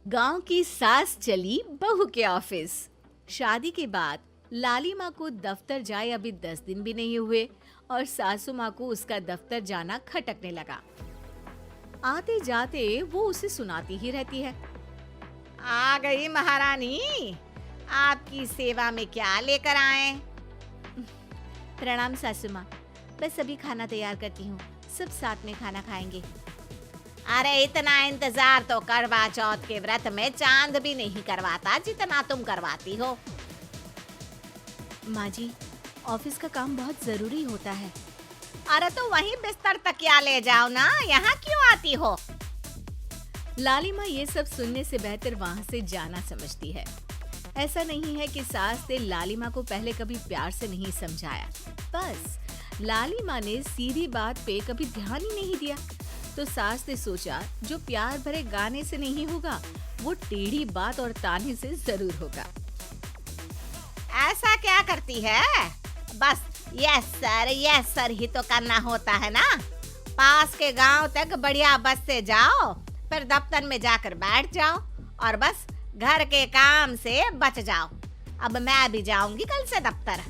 गांव की सास चली बहू के ऑफिस। शादी के बाद लाली माँ को दफ्तर जाए अभी 10 दिन भी नहीं हुए और सासू माँ को उसका दफ्तर जाना खटकने लगा। आते जाते वो उसे सुनाती ही रहती है। आ गई महारानी, आपकी सेवा में क्या लेकर आए? प्रणाम सासू माँ, बस अभी खाना तैयार करती हूँ, सब साथ में खाना खाएंगे। अरे इतना इंतजार तो करवा चौथ के व्रत में चांद भी नहीं करवाता जितना तुम करवाती हो। माँ जी, ऑफिस का काम बहुत जरूरी होता है। अरे तो वहीं बिस्तर तकिया ले जाओ ना, यहाँ क्यों आती हो? लाली माँ ये सब सुनने से बेहतर वहाँ से जाना समझती है। ऐसा नहीं है कि सास ने लाली माँ को पहले कभी प्यार से नहीं समझाया, बस लाली माँ ने सीधी बात पे कभी ध्यान ही नहीं दिया। तो सास ने सोचा जो प्यार भरे गाने से नहीं होगा वो टेढ़ी बात और ताने से जरूर होगा। ऐसा क्या करती है? बस यस सर ही तो करना होता है ना। पास के गांव तक बढ़िया बस से जाओ, फिर दफ्तर में जाकर बैठ जाओ और बस घर के काम से बच जाओ। अब मैं भी जाऊंगी कल से दफ्तर।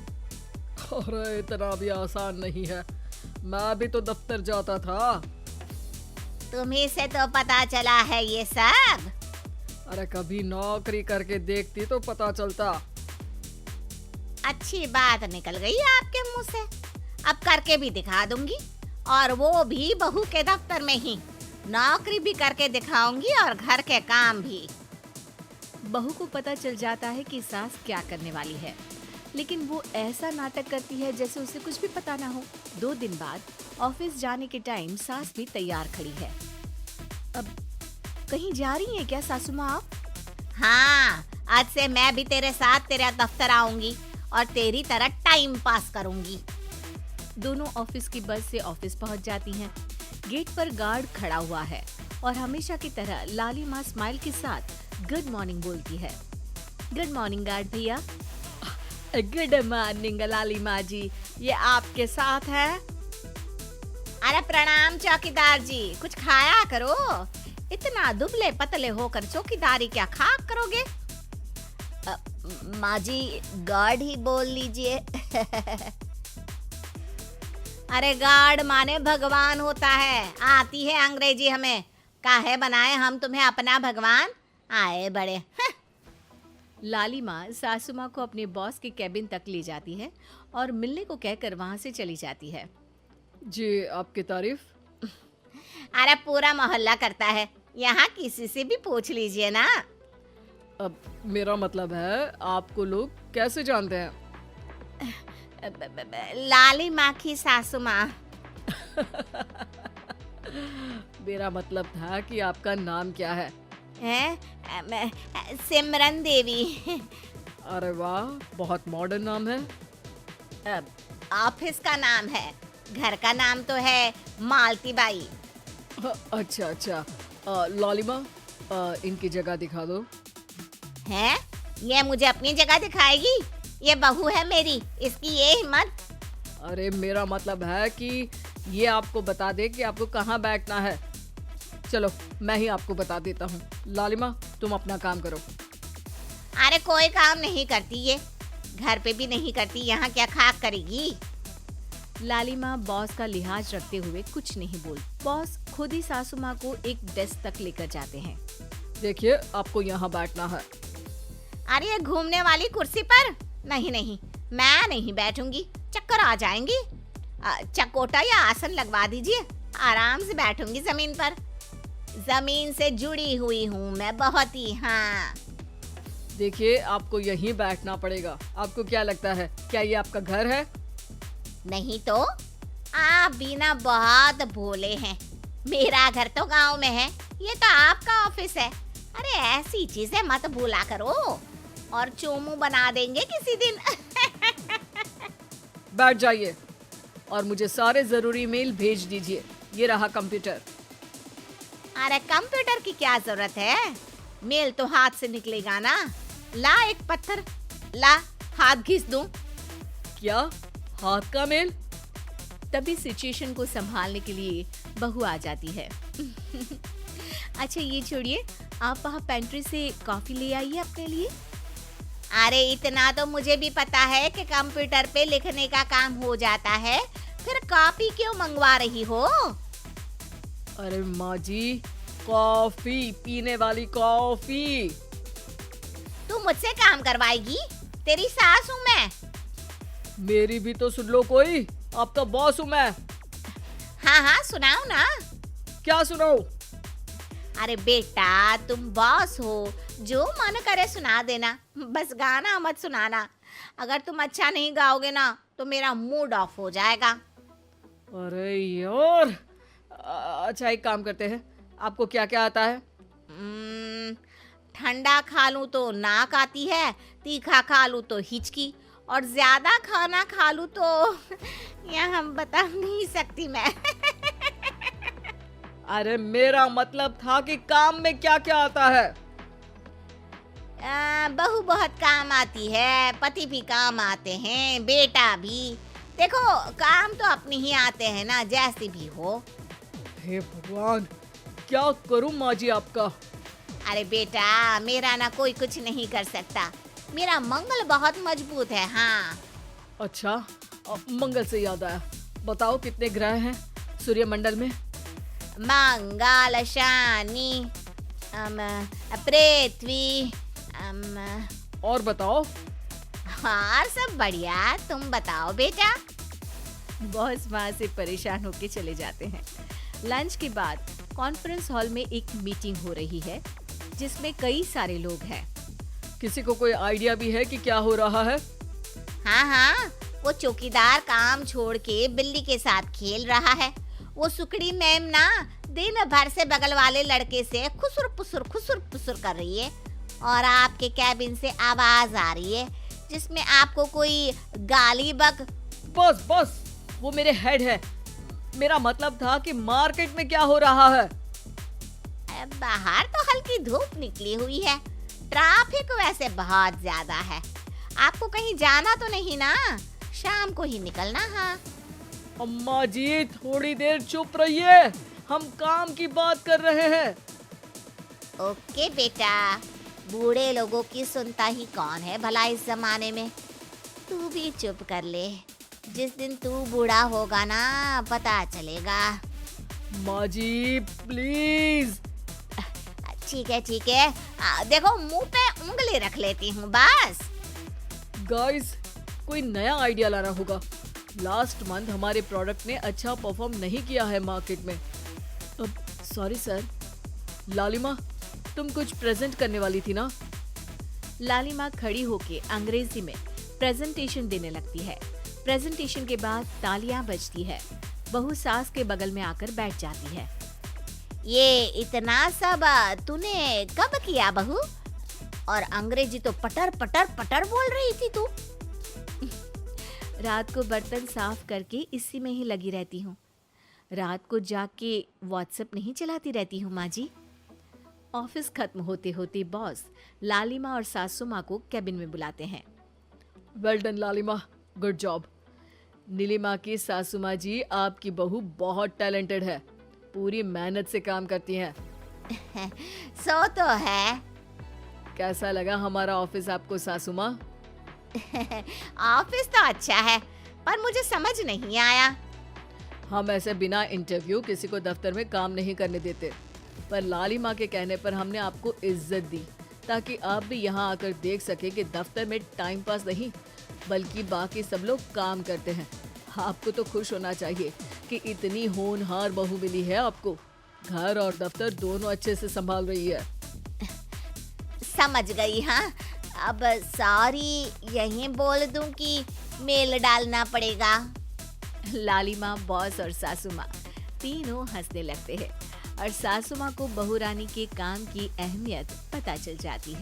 अरे इतना भी आसान नहीं है, मैं भी तो दफ्तर जाता था। तुम्ही से तो पता चला है ये सब। अरे कभी नौकरी करके देखती तो पता चलता। अच्छी बात निकल गई आपके मुंह से। अब करके भी दिखा दूंगी, और वो भी बहू के दफ्तर में ही। नौकरी भी करके दिखाऊंगी और घर के काम भी। बहू को पता चल जाता है कि सास क्या करने वाली है, लेकिन वो ऐसा नाटक करती है जैसे उसे कुछ भी पता ना हो। 2 दिन बाद ऑफिस जाने के टाइम सास भी तैयार खड़ी है। अब कहीं जा रही है क्या सासू माँ आप? हाँ, आज से मैं भी तेरे साथ तेरे दफ्तर आऊंगी और तेरी तरह टाइम पास करूंगी। दोनों ऑफिस की बस से ऑफिस पहुंच जाती हैं। गेट पर गार्ड खड़ा हुआ है और हमेशा की तरह लाली माँ स्माइल के साथ गुड मॉर्निंग बोलती है। गुड मॉर्निंग गार्ड भैया। गुड मॉर्निंग लाली माँ जी, ये आपके साथ है? अरे प्रणाम चौकीदार जी, कुछ खाया करो। इतना दुबले पतले होकर चौकीदारी क्या खाक करोगे? माँ जी, गार्ड ही बोल लीजिए। अरे गार्ड माने भगवान होता है, आती है अंग्रेजी हमें। काहे बनाए हम तुम्हें अपना भगवान? आए बड़े। लाली माँ सासू माँ को अपने बॉस के केबिन तक ले जाती है और मिलने को कहकर वहाँ से चली जाती है। जी, आपकी तारीफ। अरे पूरा मोहल्ला करता है, यहाँ किसी से भी पूछ लीजिए ना। अब मेरा मतलब है आपको लोग कैसे जानते हैं? लाली माँ की सासू माँ। मेरा मतलब था कि आपका नाम क्या है? मैं सिमरन देवी। अरे वाह, बहुत मॉडर्न नाम है। ऑफिस का नाम है, घर का नाम तो है मालती बाई। अच्छा। लालिमा, इनकी जगह दिखा दो। है? ये मुझे अपनी जगह दिखाएगी? ये बहू है मेरी, इसकी ये हिम्मत। अरे मेरा मतलब है कि ये आपको बता दे कि आपको कहाँ बैठना है। चलो मैं ही आपको बता देता हूँ। लालिमा, तुम अपना काम करो। अरे कोई काम नहीं करती ये, घर पे भी नहीं करती, यहाँ क्या खाक करेगी? लाली माँ बॉस का लिहाज रखते हुए कुछ नहीं बोल। बॉस खुद ही सासू माँ को एक डेस्क तक लेकर जाते हैं। देखिए, आपको यहाँ बैठना है। अरे ये घूमने वाली कुर्सी पर? नहीं, मैं नहीं बैठूंगी, चक्कर आ जाएंगी। चकोटा या आसन लगवा दीजिए, आराम से बैठूंगी जमीन पर। जमीन से जुड़ी हुई हूँ मैं बहुत ही। हाँ देखिए, आपको यहीं बैठना पड़ेगा। आपको क्या लगता है, क्या ये आपका घर है? नहीं तो आप भी ना बहुत भोले हैं। मेरा घर तो गांव में है, ये तो आपका ऑफिस है। अरे ऐसी चीजें मत भूला करो, और चोमू बना देंगे किसी दिन। बैठ जाइए और मुझे सारे जरूरी मेल भेज दीजिए। ये रहा कंप्यूटर। अरे कंप्यूटर की क्या जरूरत है, मेल तो हाथ से निकलेगा ना। ला एक पत्थर, ला हाथ घिस दूं। क्या हाथ का मेल? तभी सिचुएशन को संभालने के लिए बहू आ जाती है। अच्छा ये छोड़िए, आप वहाँ पेंट्री से कॉफी ले आइए अपने लिए। अरे इतना तो मुझे भी पता है कि कंप्यूटर पे लिखने का काम हो जाता है, फिर कॉपी क्यों मंगवा रही हो? अरे माँ जी, कॉफी, पीने वाली कॉफी। तू मुझसे काम करवाएगी? तेरी सास हूँ मैं। मेरी भी तो सुन लो कोई, आपका बॉस हूँ मैं। हाँ हाँ सुनाओ ना। क्या सुनाऊं? अरे बेटा तुम बॉस हो, जो मन करे सुना देना, बस गाना मत सुनाना। अगर तुम अच्छा नहीं गाओगे ना तो मेरा मूड ऑफ हो जाएगा। अरे यार, अच्छा एक काम करते हैं, आपको क्या क्या आता है? ठंडा खा लूं तो नाक आती है, तीखा खा लूं तो हिचकी, और ज्यादा खाना खा लूं तो यह हम बता नहीं सकती मैं। अरे मेरा मतलब था कि काम में क्या क्या आता है। बहू बहुत काम आती है, पति भी काम आते हैं, बेटा भी। देखो काम तो अपने ही आते हैं ना, जैसे भी हो। हे भगवान, क्या करूं माँ जी आपका? अरे बेटा मेरा ना कोई कुछ नहीं कर सकता, मेरा मंगल बहुत मजबूत है। हाँ अच्छा, मंगल से याद आया, बताओ कितने ग्रह हैं सूर्यमंडल में? मंगल, शनि, पृथ्वी, और बताओ। हाँ सब बढ़िया, तुम बताओ बेटा। बॉस वहाँ से परेशान होके चले जाते हैं। लंच के बाद कॉन्फ्रेंस हॉल में एक मीटिंग हो रही है जिसमें कई सारे लोग हैं। किसी को कोई आइडिया भी है कि क्या हो रहा है? हाँ हाँ, वो चौकीदार काम छोड़ के बिल्ली के साथ खेल रहा है। वो सुकड़ी मैम ना दिन भर से बगल वाले लड़के से खुसुर पुसुर कर रही है, और आपके कैबिन से आवाज आ रही है जिसमें आपको कोई गाली बक। बस बस, वो मेरे हेड है। मेरा मतलब था कि मार्केट में क्या हो रहा है। बाहर तो हल्की धूप निकली हुई है, ट्रैफिक वैसे बहुत ज्यादा है। आपको कहीं जाना तो नहीं ना? शाम को ही निकलना। हाँ अम्मा जी थोड़ी देर चुप रहिए, हम काम की बात कर रहे हैं। ओके बेटा, बूढ़े लोगों की सुनता ही कौन है भला इस जमाने में। तू भी चुप कर ले, जिस दिन तू बूढ़ा होगा ना पता चलेगा। माँ जी प्लीज। ठीक है, देखो मुंह पे उंगली रख लेती हूँ बस। गाइस, कोई नया आइडिया लाना होगा। लास्ट मंथ हमारे प्रोडक्ट ने अच्छा परफॉर्म नहीं किया है मार्केट में। अब सॉरी सर। लालिमा, तुम कुछ प्रेजेंट करने वाली थी ना? लालिमा खड़ी होके अंग्रेजी में प्रेजेंटेशन देने लगती है। प्रेजेंटेशन के बाद तालियां बजती है। बहू सास के बगल में आकर बैठ जाती है। ये इतना सब तूने कब किया बहू? और अंग्रेजी तो पटर पटर पटर बोल रही थी तू। रात को बर्तन साफ करके इसी में ही लगी रहती हूँ। रात को जाग के व्हाट्सएप नहीं चलाती रहती हूँ माँ जी। ऑफिस खत्म होते होते बॉस लालिमा और सासू माँ को कैबिन में बुलाते हैं। वेल डन लालिमा, गुड जॉब। नीलिमा की सासू माँ जी, आपकी बहू बहुत टैलेंटेड है, पूरी मेहनत से काम करती हैं। सो तो है। कैसा लगा हमारा ऑफिस आपको सासू माँ? ऑफिस तो अच्छा है, पर मुझे समझ नहीं आया। हम ऐसे बिना इंटरव्यू किसी को दफ्तर में काम नहीं करने देते, पर लालिमा के कहने पर हमने आपको इज्जत दी ताकि आप भी यहाँ आकर देख सके कि दफ्तर में टाइम पास नहीं बल्कि बाकी सब लोग काम करते हैं। आपको तो खुश होना चाहिए कि इतनी होनहार बहू मिली है आपको। घर और दफ्तर दोनों अच्छे से संभाल रही है। समझ गई। हाँ अब सॉरी यहीं बोल दूं कि मेल डालना पड़ेगा? लालिमा, बॉस और सासू माँ तीनों हंसने लगते हैं और सासू माँ को बहू रानी के काम की अहमियत पता चल जाती है।